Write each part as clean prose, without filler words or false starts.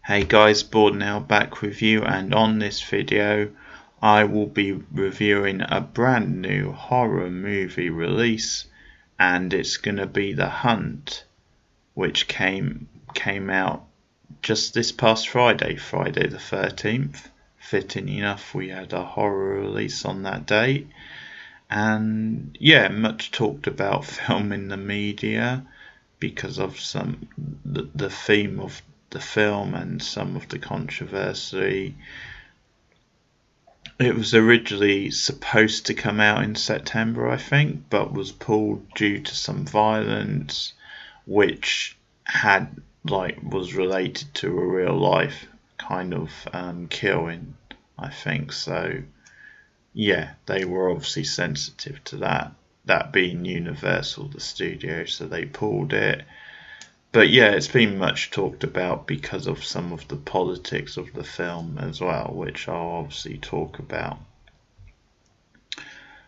Hey guys, Board now back with you, and on this video I will be reviewing a brand new horror movie release, and it's gonna be The Hunt, which came out just this past Friday the 13th. Fitting enough, we had a horror release on that date, and yeah, much talked about film in the media because of the theme of the film and some of the controversy. It was originally supposed to come out in September, I think, but was pulled due to some violence which was related to a real life kind of killing, I think. So yeah, they were obviously sensitive to that being Universal, the studio, so they pulled it. But yeah, it's been much talked about because of some of the politics of the film as well, which I'll obviously talk about.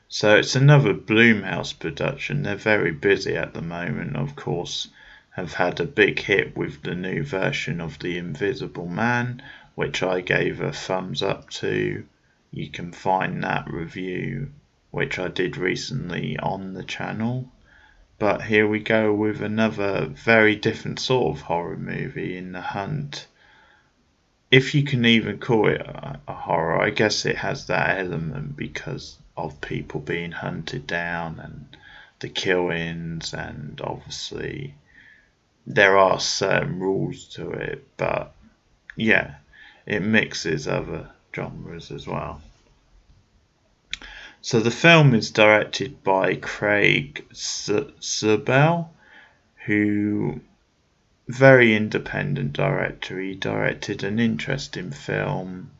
So it's another Blumhouse production. They're very busy at the moment, of course. Have had a big hit with the new version of The Invisible Man, which I gave a thumbs up to. You can find that review, which I did recently, on the channel. But here we go with another very different sort of horror movie in The Hunt. If you can even call it a horror, I guess it has that element because of people being hunted down and the killings, and obviously there are certain rules to it, but yeah, it mixes other genres as well. So the film is directed by Craig Zobel, who very independent director. He directed an interesting film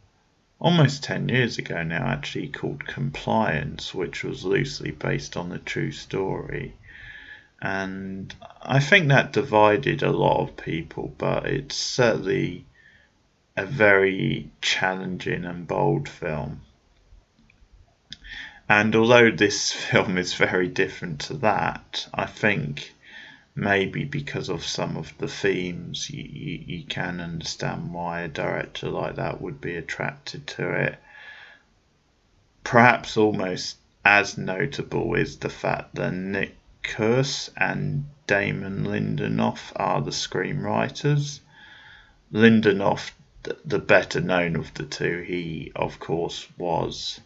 almost 10 years ago now, actually, called Compliance, which was loosely based on a true story. And I think that divided a lot of people, but it's certainly a very challenging and bold film. And although this film is very different to that, I think maybe because of some of the themes, you can understand why a director like that would be attracted to it. Perhaps almost as notable is the fact that Nick Kurz and Damon Lindelof are the screenwriters. Lindelof, the better known of the two, he of course was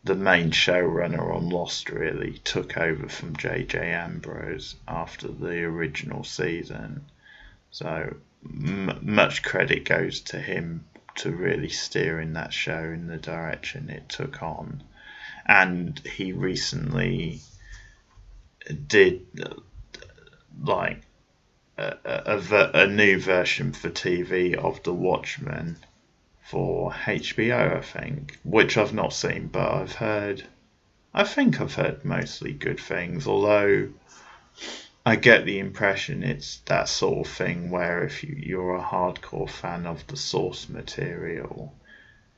the main showrunner on Lost, really took over from J.J. Ambrose after the original season. So much credit goes to him to really steering that show in the direction it took on. And he recently did like a new version for TV of The Watchmen for HBO, I think, which I've not seen, but I think I've heard mostly good things, although I get the impression it's that sort of thing where if you're a hardcore fan of the source material,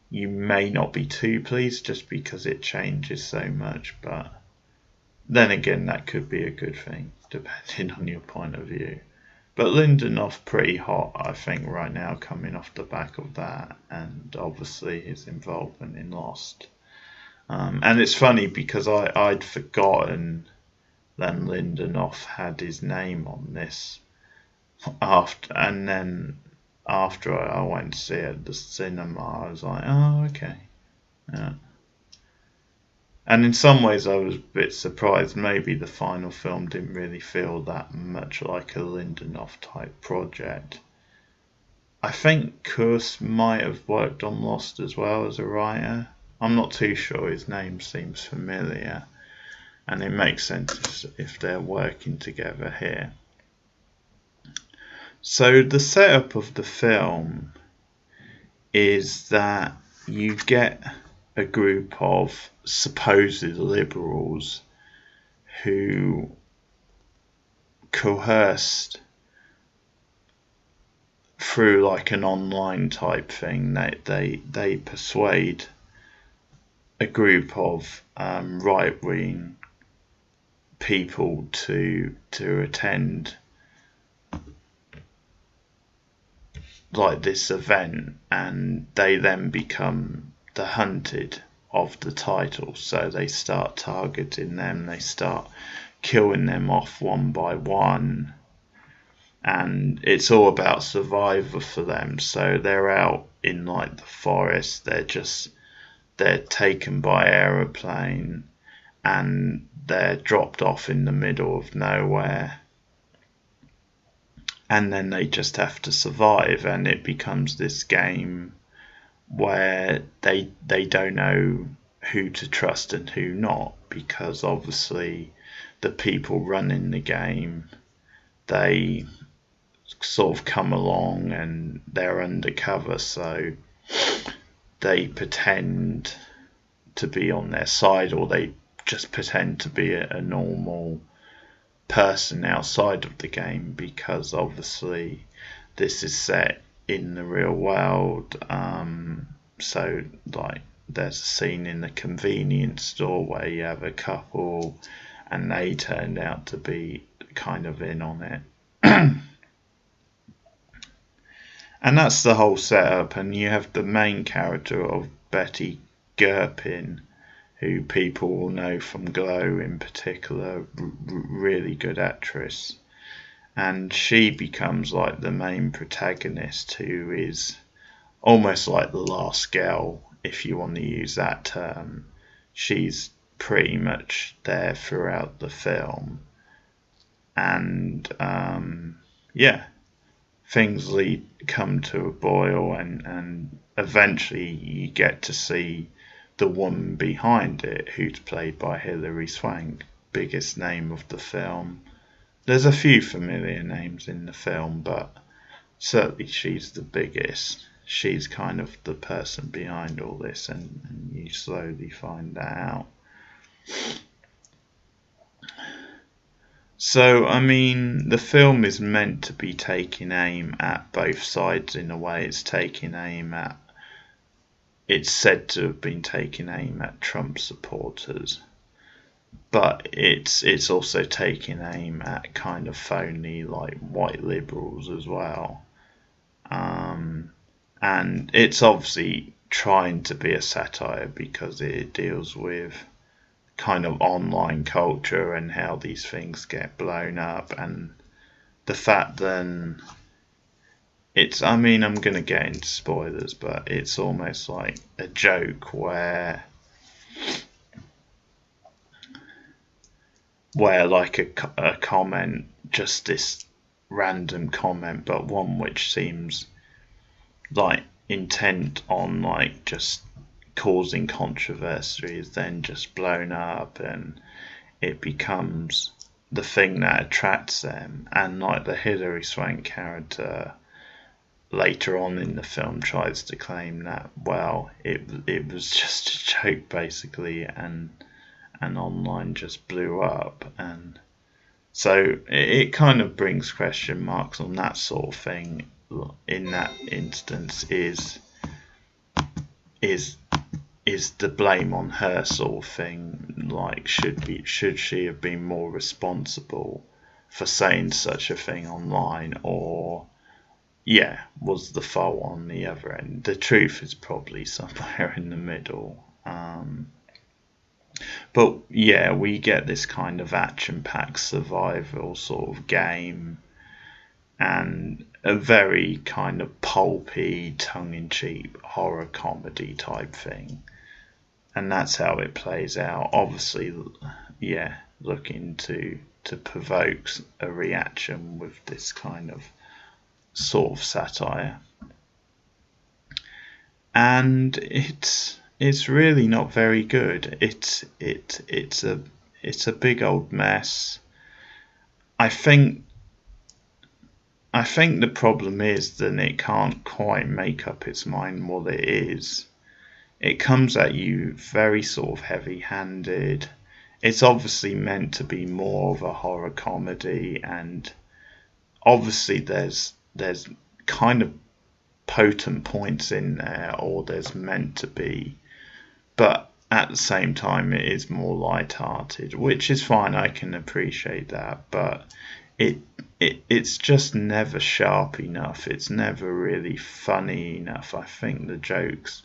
you may not be too pleased just because it changes so much, but then again, that could be a good thing, depending on your point of view. But Lindelof pretty hot, I think, right now, coming off the back of that, and obviously his involvement in Lost. And it's funny because I'd forgotten that Lindelof had his name on this and then after I went to see it at the cinema, I was like, oh, okay. Yeah. And in some ways I was a bit surprised. Maybe the final film didn't really feel that much like a Lindelof type project. I think Kurz might have worked on Lost as well as a writer. I'm not too sure, his name seems familiar. And it makes sense if they're working together here. So the setup of the film is that you get a group of supposed liberals who coerced through like an online type thing. They persuade a group of right wing people to attend like this event, and they then become the hunted of the title. So they start targeting them, they start killing them off one by one, and it's all about survival for them. So they're out in like the forest, they're taken by aeroplane, and they're dropped off in the middle of nowhere, and then they just have to survive, and it becomes this game where they don't know who to trust and who not, because obviously the people running the game, they sort of come along and they're undercover, so they pretend to be on their side, or they just pretend to be a normal person outside of the game, because obviously this is set in the real world. So like there's a scene in the convenience store where you have a couple and they turned out to be kind of in on it. And that's the whole setup, and you have the main character of Betty Gurpin, who people will know from Glow in particular, really good actress. And she becomes like the main protagonist, who is almost like the last girl, if you want to use that term. She's pretty much there throughout the film. And yeah, things come to a boil, and eventually you get to see the woman behind it, who's played by Hilary Swank, biggest name of the film. There's a few familiar names in the film, but certainly she's the biggest. She's kind of the person behind all this, and you slowly find that out. So, I mean, the film is meant to be taking aim at both sides in a way. It's said to have been taking aim at Trump supporters, but it's also taking aim at kind of phony like white liberals as well. And it's obviously trying to be a satire because it deals with kind of online culture and how these things get blown up, and the fact then I mean, I'm going to get into spoilers, but it's almost like a joke where like a comment, just this random comment, but one which seems like intent on like just causing controversy, is then just blown up, and it becomes the thing that attracts them. And like the Hilary Swank character later on in the film tries to claim that, well, it was just a joke basically, and online just blew up. And so it kind of brings question marks on that sort of thing. In that instance, is the blame on her sort of thing? Like, should she have been more responsible for saying such a thing online, or was the fault on the other end? The truth is probably somewhere in the middle. But yeah, we get this kind of action-packed survival sort of game, and a very kind of pulpy, tongue-in-cheek horror comedy type thing. And that's how it plays out. Obviously, looking to provoke a reaction with this kind of sort of satire. And it's really not very good. It's a big old mess. I think the problem is that it can't quite make up its mind what it is. It comes at you very sort of heavy-handed. It's obviously meant to be more of a horror comedy, and obviously there's kind of potent points in there, or there's meant to be, but at the same time it is more light-hearted, which is fine. I can appreciate that, but it's just never sharp enough. It's never really funny enough. I think the jokes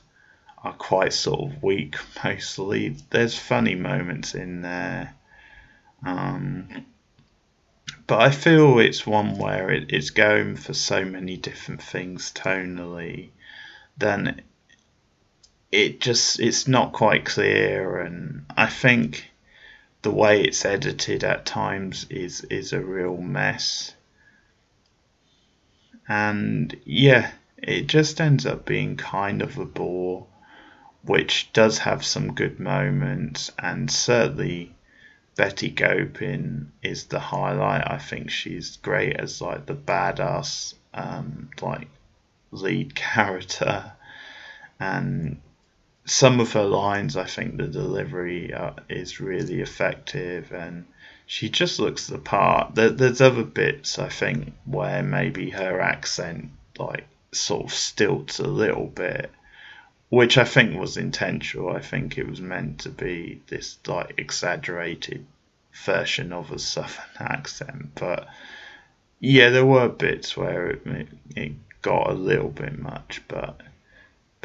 are quite sort of weak mostly. There's funny moments in there. Um, but I feel it's one where it's going for so many different things tonally, then it's not quite clear, and I think the way it's edited at times is a real mess. And yeah, it just ends up being kind of a bore, which does have some good moments, and certainly Betty Gopin is the highlight. I think she's great as like the badass like lead character, and some of her lines, I think the delivery is really effective, and she just looks the part. There's other bits I think where maybe her accent like sort of stilts a little bit, which I think was intentional. I think it was meant to be this like exaggerated version of a southern accent, but yeah, there were bits where it got a little bit much, but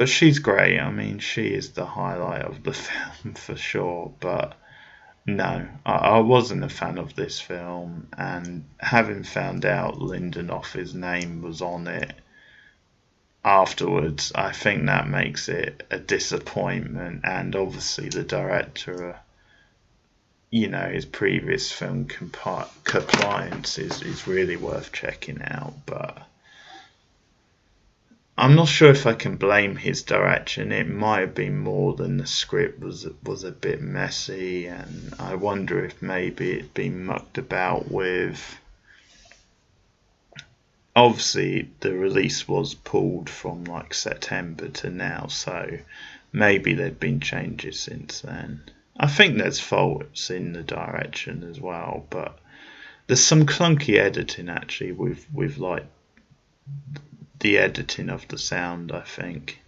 she's great. I mean, she is the highlight of the film for sure. But no, I wasn't a fan of this film, and having found out Lindenof's name was on it afterwards, I think that makes it a disappointment. And obviously, the director, his previous film Compliance is really worth checking out. But I'm not sure if I can blame his direction. It might have been more than the script was a bit messy, and I wonder if maybe it'd been mucked about with. Obviously, the release was pulled from like September to now, so maybe there'd been changes since then. I think there's faults in the direction as well, but there's some clunky editing actually with like the editing of the sound, I think.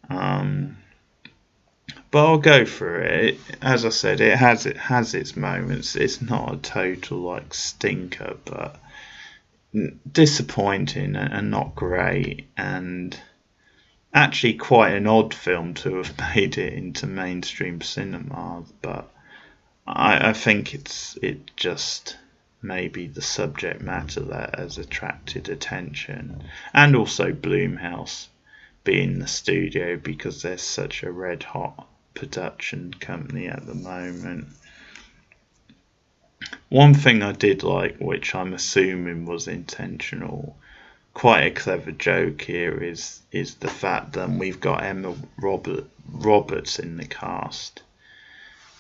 Um, but I'll go for it. As I said, it has its moments. It's not a total like stinker, but disappointing and not great, and actually quite an odd film to have made it into mainstream cinema. But I think it just maybe the subject matter that has attracted attention, and also Blumhouse being the studio, because they're such a red hot production company at the moment. One thing I did like, which I'm assuming was intentional, quite a clever joke here, is the fact that we've got Roberts in the cast,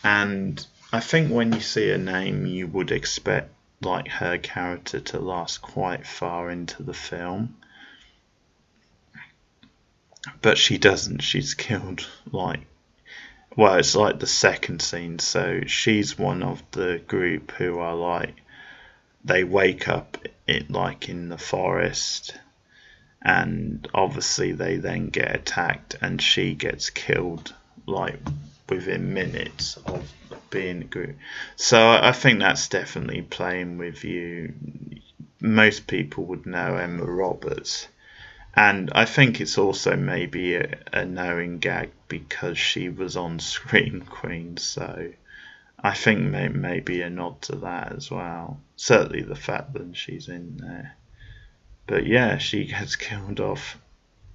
and I think when you see a name, you would expect like her character to last quite far into the film, but she doesn't. She's killed like, well, it's like the second scene. So she's one of the group who are like, they wake up in the forest, and obviously they then get attacked, and she gets killed like within minutes of being a group. So I think that's definitely playing with you. Most people would know Emma Roberts, and I think it's also maybe a knowing gag because she was on Scream Queen. So I think maybe a nod to that as well. Certainly the fact that she's in there. But yeah, she gets killed off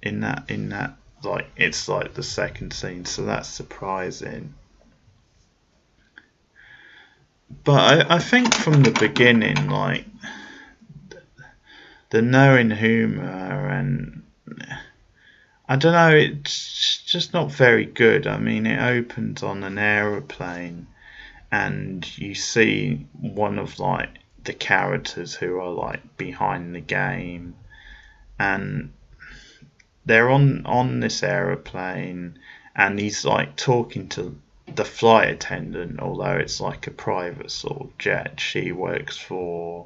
in that like, it's like the second scene, so that's surprising. But I think from the beginning, like the knowing humour, and I don't know, it's just not very good. I mean, it opens on an aeroplane, and you see one of like the characters who are like behind the game, and they're on this aeroplane, and he's like talking to the flight attendant, although it's like a private sort of jet. She works for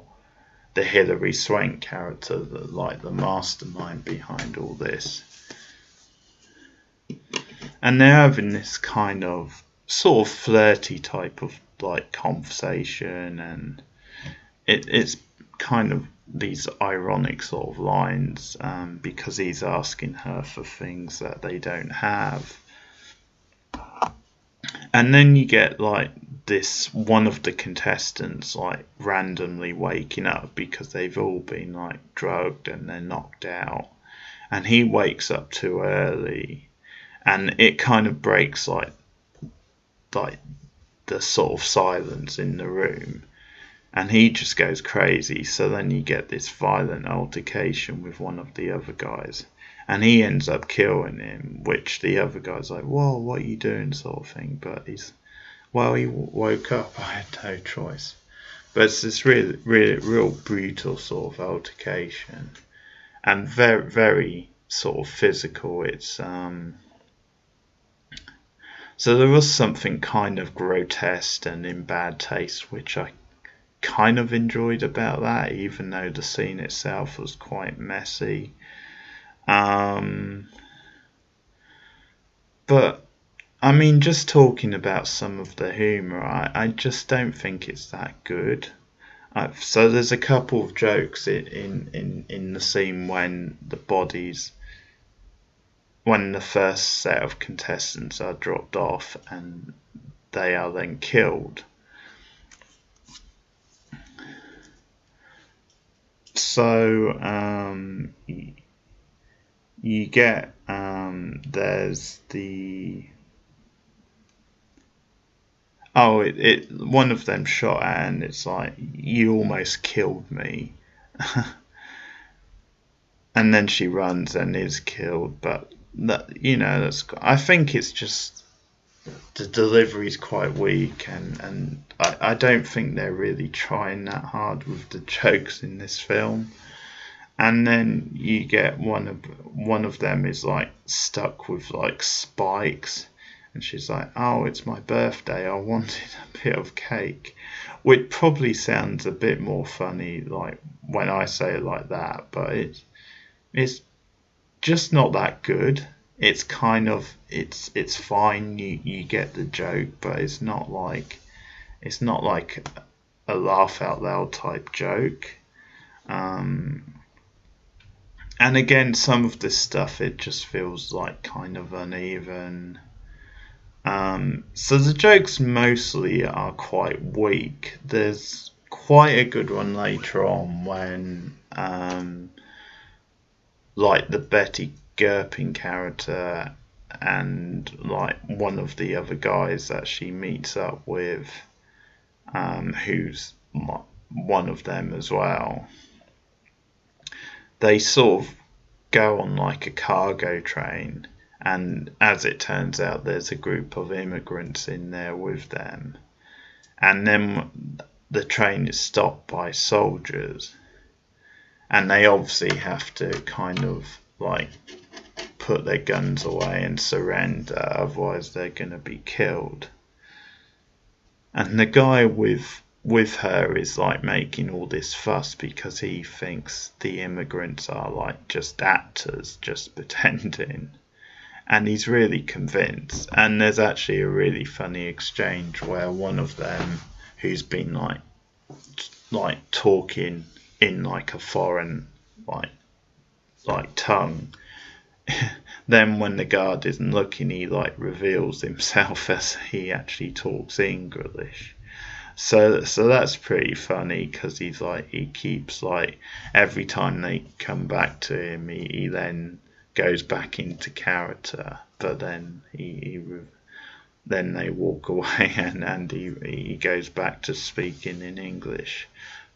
the Hilary Swank character, like the mastermind behind all this, and they're having this kind of sort of flirty type of like conversation, and it's kind of these ironic sort of lines, because he's asking her for things that they don't have. And then you get like this one of the contestants like randomly waking up because they've all been like drugged and they're knocked out, and he wakes up too early, and it kind of breaks like the sort of silence in the room, and he just goes crazy. So then you get this violent altercation with one of the other guys, and he ends up killing him, which the other guy's like, whoa, what are you doing, sort of thing. But he woke up, I had no choice. But it's this real brutal sort of altercation, and very, very sort of physical. It's so there was something kind of grotesque and in bad taste, which I kind of enjoyed about that, even though the scene itself was quite messy. But I mean, just talking about some of the humour, I just don't think it's that good. So there's a couple of jokes in the scene when the first set of contestants are dropped off and they are then killed. So you get there's the one of them shot at, and it's like, you almost killed me. And then she runs and is killed, but I think it's just the delivery is quite weak, and I don't think they're really trying that hard with the jokes in this film. And then you get one of them is like stuck with like spikes, and she's like, oh, it's my birthday, I wanted a bit of cake, which probably sounds a bit more funny like when I say it like that, but it's just not that good. It's kind of it's fine. You get the joke, but it's not like a laugh out loud type joke. And again, some of this stuff, it just feels like kind of uneven. So the jokes mostly are quite weak. There's quite a good one later on when like the Betty Gurpin character and like one of the other guys that she meets up with, who's one of them as well, they sort of go on like a cargo train, and as it turns out there's a group of immigrants in there with them, and then the train is stopped by soldiers, and they obviously have to kind of like put their guns away and surrender, otherwise they're going to be killed. And the guy with her is like making all this fuss because he thinks the immigrants are like just actors, just pretending, and he's really convinced. And there's actually a really funny exchange where one of them, who's been like talking in like a foreign like tongue, then when the guard isn't looking, he like reveals himself as he actually talks English. So that's pretty funny, because he keeps like, every time they come back to him, he then goes back into character, but then then they walk away and he goes back to speaking in English.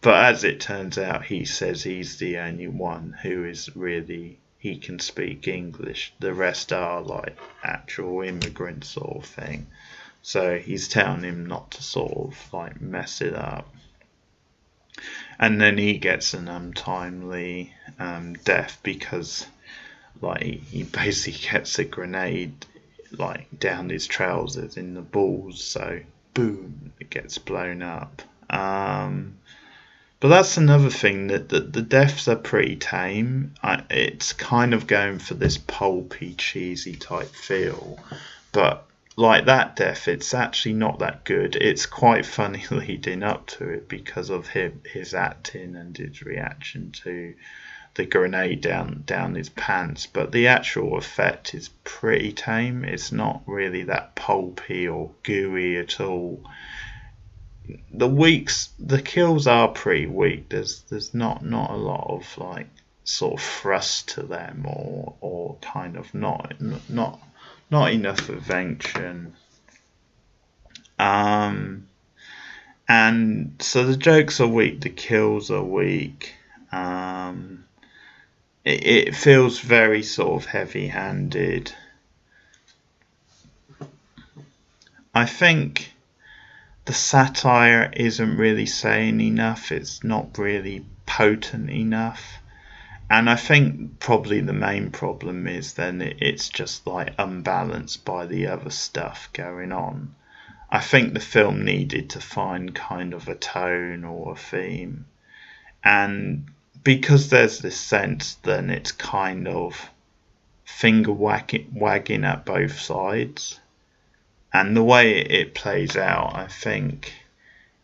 But as it turns out, he says he's the only one who is really, he can speak English. The rest are like actual immigrants sort of thing. So he's telling him not to sort of like mess it up. And then he gets an untimely death because like he basically gets a grenade like down his trousers in the balls, so boom, it gets blown up. But that's another thing, that the deaths are pretty tame. It's kind of going for this pulpy, cheesy type feel, but like that death, it's actually not that good. It's quite funny leading up to it because of his acting and his reaction to the grenade down his pants, but the actual effect is pretty tame. It's not really that pulpy or gooey at all. The kills are pretty weak. There's not a lot of like sort of thrust to them, or kind of not enough invention. And so the jokes are weak, the kills are weak. It feels very sort of heavy-handed. I think the satire isn't really saying enough. It's not really potent enough. And I think probably the main problem is then it's just like unbalanced by the other stuff going on. I think the film needed to find kind of a tone or a theme. And because there's this sense, then it's kind of finger wagging at both sides. And the way it plays out, I think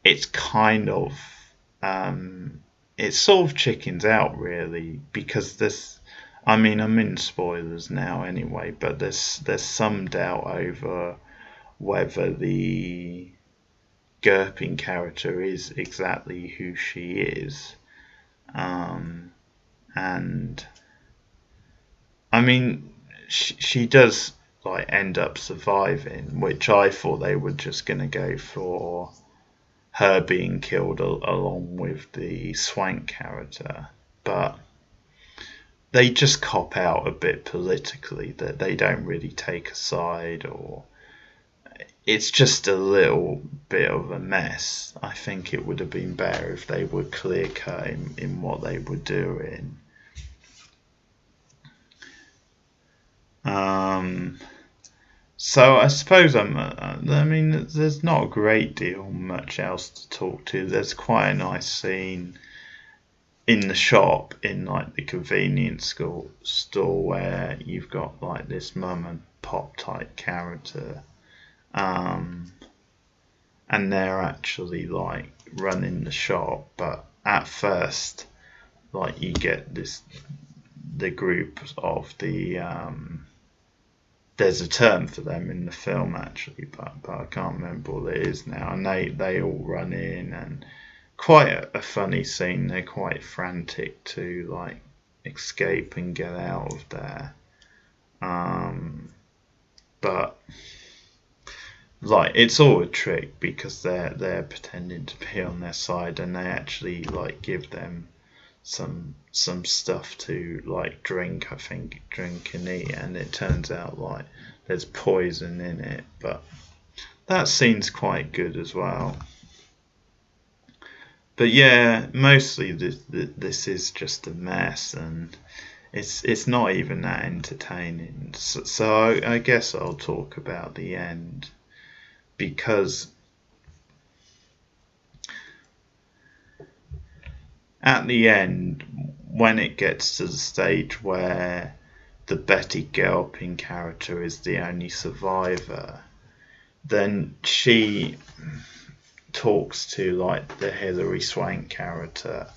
it's kind of it sort of chickens out really, because there's, I mean, I'm in spoilers now anyway, but there's some doubt over whether the Gurpin character is exactly who she is. And I mean, she does like end up surviving, which I thought they were just going to go for her being killed along with the Swank character, but they just cop out a bit politically, that they don't really take a side, or it's just a little bit of a mess. I think it would have been better if they were clear cut in what they were doing. So I suppose I mean, there's not a great deal much else to talk to. There's quite a nice scene in the shop, in like the convenience store, where you've got like this mum and pop type character, and they're actually like running the shop. But at first, like you get the group of the there's a term for them in the film actually, but I can't remember what it is now. And they all run in, and quite a funny scene. They're quite frantic to like escape and get out of there. But like it's all a trick, because they're pretending to be on their side, and they actually like give them some stuff to like drink, I think, drink and eat, and it turns out like there's poison in it. But that scene's quite good as well. But yeah, mostly this is just a mess, and it's not even that entertaining. So I guess I'll talk about the end, because at the end, when it gets to the stage where the Betty Gilpin character is the only survivor, then she talks to like the Hilary Swank character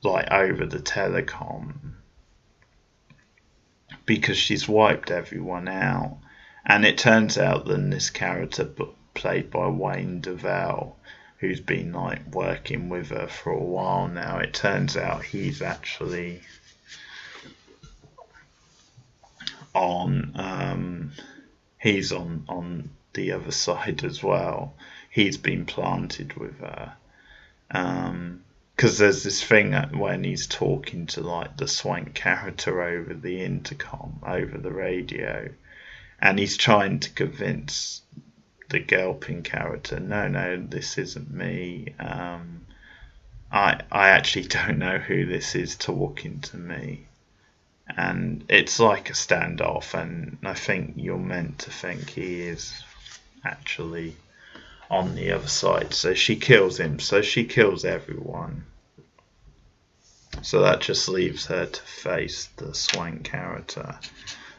like over the telecom, because she's wiped everyone out. And it turns out that this character played by Wayne Duvall, who's been like working with her for a while now, it turns out he's actually on the other side as well. He's been planted with her, because there's this thing when he's talking to like the Swank character over the intercom, over the radio, and he's trying to convince the Gilpin character, no, this isn't me. I actually don't know who this is talking to me. And it's like a standoff, and I think you're meant to think he is actually on the other side. So she kills him, so she kills everyone. So that just leaves her to face the Swank character.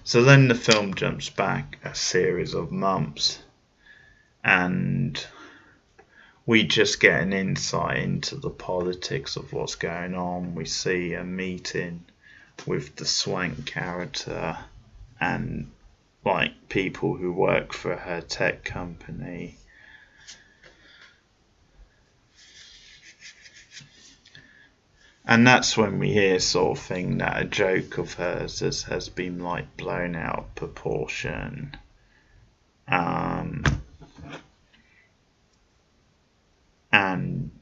So then the film jumps back a series of months, and we just get an insight into the politics of what's going on. We see a meeting with the Swank character and like people who work for her tech company. And that's when we hear sort of thing that a joke of hers has been like blown out of proportion. And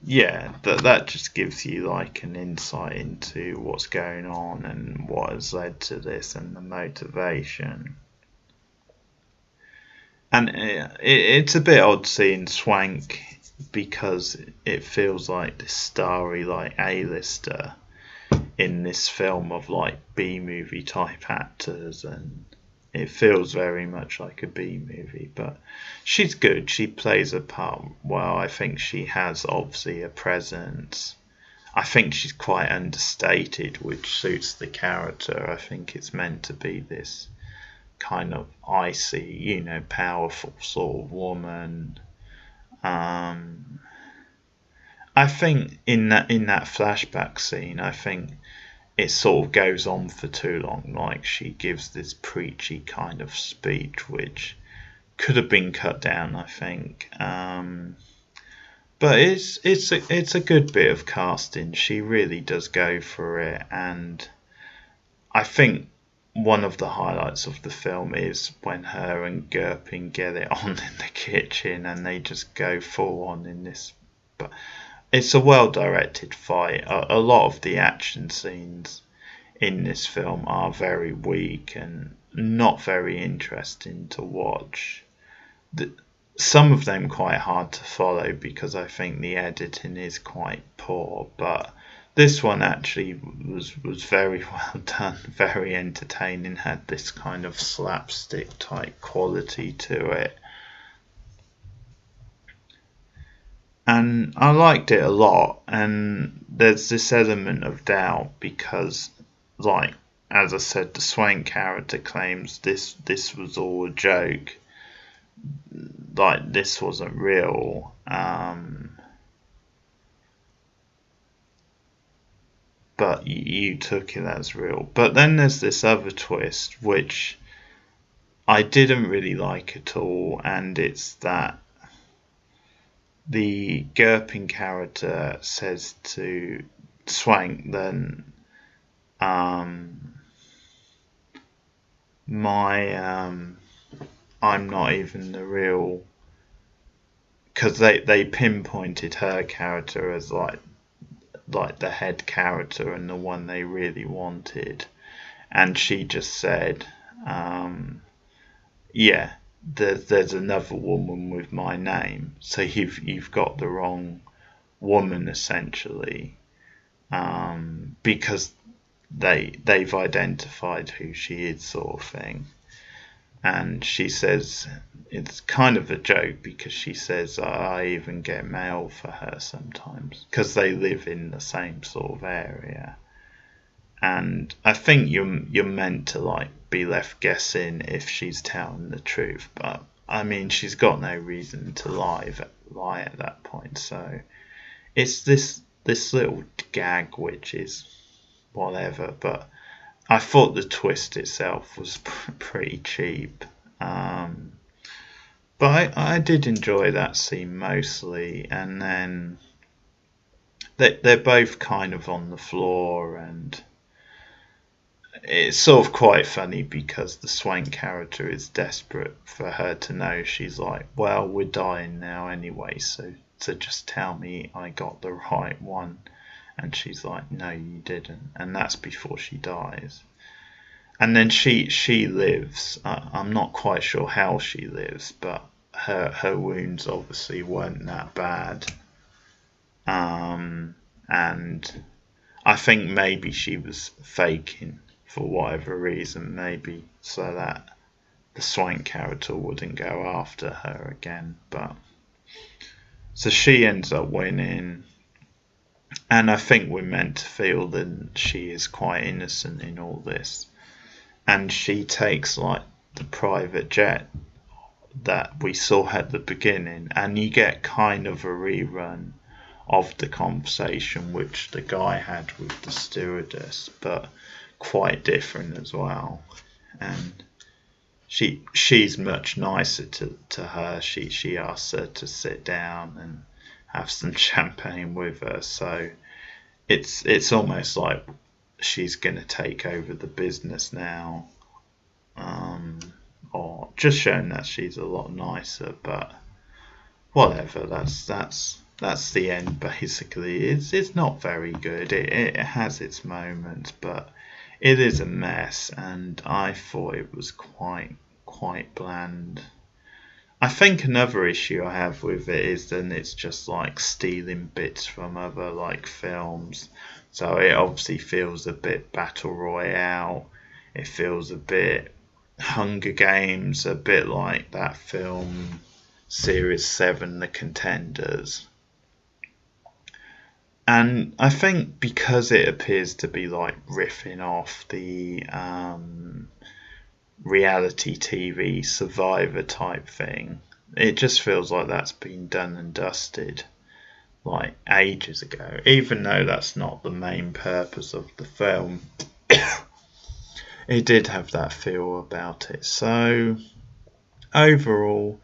yeah, that just gives you like an insight into what's going on and what has led to this and the motivation. And it's a bit odd seeing Swank because it feels like this starry like A-lister in this film of like B-movie type actors, and it feels very much like a B-movie, but she's good. She plays a part well. I think she has obviously a presence. I think she's quite understated, which suits the character. I think it's meant to be this kind of icy, powerful sort of woman. I think in that flashback scene, I think it sort of goes on for too long. Like she gives this preachy kind of speech, which could have been cut down, I think. But it's a good bit of casting. She really does go for it, and I think one of the highlights of the film is when her and Gurpin get it on in the kitchen, and they just go full on in this. But it's a well-directed fight. A lot of the action scenes in this film are very weak and not very interesting to watch. Some of them quite hard to follow because I think the editing is quite poor, but this one actually was very well done, very entertaining, had this kind of slapstick type quality to it. And I liked it a lot, and there's this element of doubt because, like, as I said, the Swank character claims this was all a joke, like this wasn't real. But you took it as real. But then there's this other twist which I didn't really like at all, and it's that the Gurpin character says to Swank, then I'm not even the real, because they pinpointed her character as like the head character and the one they really wanted, and she just said, yeah, there's another woman with my name, so you've got the wrong woman essentially, because they've identified who she is, sort of thing. And she says it's kind of a joke because she says I even get mail for her sometimes because they live in the same sort of area. And I think you're meant to like be left guessing if she's telling the truth, but I mean she's got no reason to lie at that point. So it's this little gag which is whatever, but I thought the twist itself was pretty cheap. But I did enjoy that scene mostly, and then they're both kind of on the floor, and it's sort of quite funny because the Swank character is desperate for her to know. She's like, well, we're dying now anyway, so just tell me I got the right one. And she's like, no, you didn't. And that's before she dies. And then she lives. I'm not quite sure how she lives, but her wounds obviously weren't that bad. And I think maybe she was faking for whatever reason, maybe so that the Swank character wouldn't go after her again. But so she ends up winning. And I think we're meant to feel that she is quite innocent in all this. and she takes like the private jet that we saw at the beginning, and you get kind of a rerun of the conversation which the guy had with the stewardess, but quite different as well. And she's much nicer to her. She asks her to sit down and have some champagne with her, so it's almost like she's gonna take over the business now, or just showing that she's a lot nicer. But whatever, that's the end basically. It's not very good. It has its moments, but it is a mess, and I thought it was quite bland. I think another issue I have with it is then it's just like stealing bits from other like films. So it obviously feels a bit Battle Royale. It feels a bit Hunger Games, a bit like that film Series 7, The Contenders. And I think because it appears to be like riffing off the reality TV Survivor type thing, it just feels like that's been done and dusted like ages ago, even though that's not the main purpose of the film. It did have that feel about it. So overall,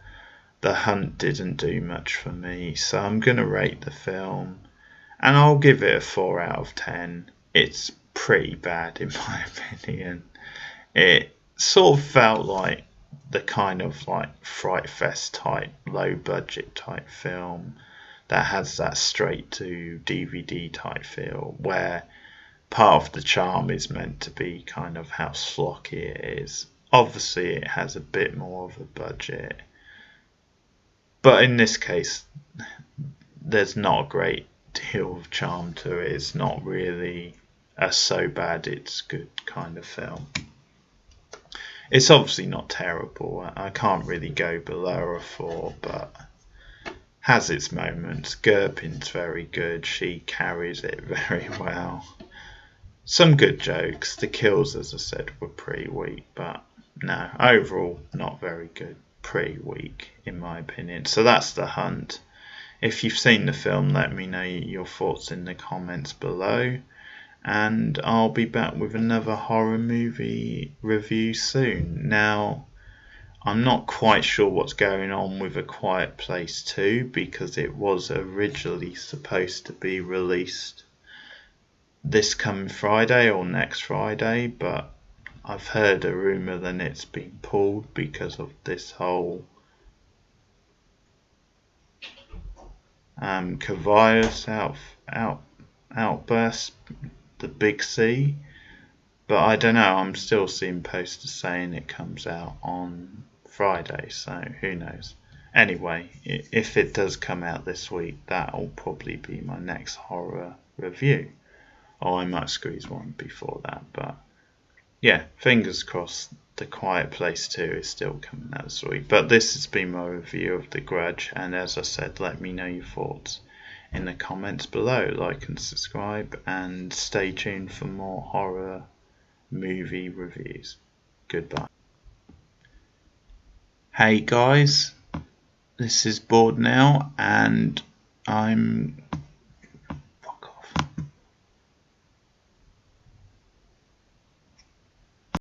The Hunt didn't do much for me, so I'm going to rate the film, and I'll give it a 4 out of 10. It's pretty bad in my opinion. It sort of felt like the kind of like Fright Fest type, low budget type film that has that straight to DVD type feel, where part of the charm is meant to be kind of how schlocky it is. Obviously, it has a bit more of a budget, but in this case, there's not a great deal of charm to it. It's not really a so bad it's good kind of film. It's obviously not terrible. I can't really go below a 4, but has its moments. Gurpin's very good. She carries it very well. Some good jokes. The kills, as I said, were pretty weak, but no, overall not very good. Pretty weak in my opinion. So that's The Hunt. If you've seen the film, let me know your thoughts in the comments below, and I'll be back with another horror movie review soon. Now, I'm not quite sure what's going on with A Quiet Place 2, because it was originally supposed to be released this coming Friday or next Friday, but I've heard a rumour that it's been pulled because of this whole coronavirus outburst, the Big C. But I don't know, I'm still seeing posters saying it comes out on Friday, so who knows. Anyway, if it does come out this week, that'll probably be my next horror review. Or I might squeeze one before that, but yeah, fingers crossed The Quiet Place 2 is still coming out this week. But this has been my review of The Grudge, and as I said, let me know your thoughts in the comments below. Like and subscribe, and stay tuned for more horror movie reviews. Goodbye. Hey guys, this is Bored Now, and I'm